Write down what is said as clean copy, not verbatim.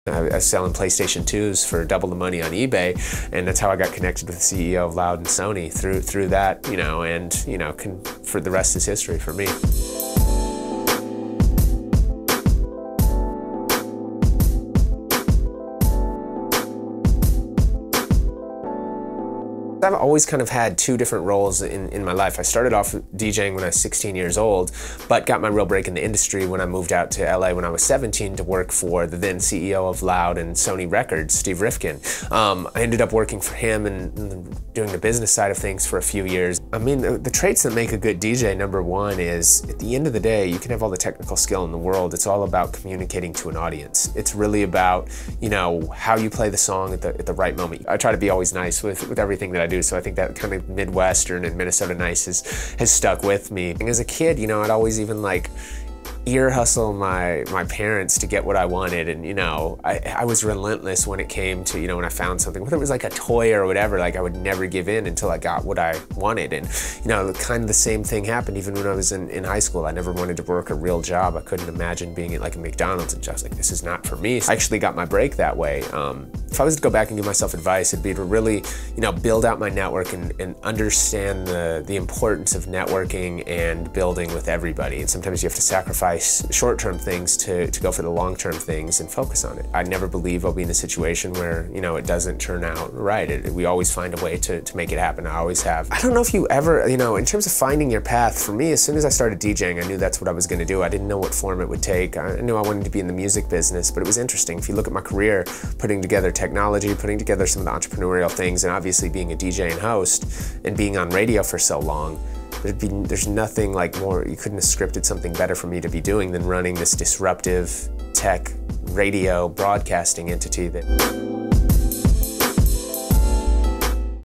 I was selling PlayStation 2s for double the money on eBay, and that's how I got connected with the CEO of Loud and Sony through that, and for the rest is history for me. I've always kind of had two different roles in my life. I started off DJing when I was 16 years old, but got my real break in the industry when I moved out to LA when I was 17 to work for the then CEO of Loud and Sony Records, Steve Rifkin. I ended up working for him and doing the business side of things for a few years. I mean, the traits that make a good DJ, number one is, at the end of the day, you can have all the technical skill in the world. It's all about communicating to an audience. It's really about, how you play the song at the right moment. I try to be always nice with everything that I do. So I think that kind of Midwestern and Minnesota nice has stuck with me. And as a kid, I'd always even ear hustle my parents to get what I wanted, and I was relentless when it came to when I found something, whether it was like a toy or whatever. I would never give in until I got what I wanted. And kind of the same thing happened even when I was in high school. I never wanted to work a real job. I couldn't imagine being at a McDonald's and just this is not for me. So I actually got my break that way. If I was to go back and give myself advice, it'd be to really build out my network and understand the importance of networking and building with everybody. And sometimes you have to sacrifice short-term things to go for the long-term things and focus on it. I never believe I'll be in a situation where it doesn't turn out right. We always find a way to make it happen. I always have. I don't know if you ever, in terms of finding your path, for me, as soon as I started DJing, I knew that's what I was going to do. I didn't know what form it would take. I knew I wanted to be in the music business, but it was interesting. If you look at my career, putting together technology, putting together some of the entrepreneurial things, and obviously being a DJ and host and being on radio for so long, there's nothing more, you couldn't have scripted something better for me to be doing than running this disruptive tech radio broadcasting entity that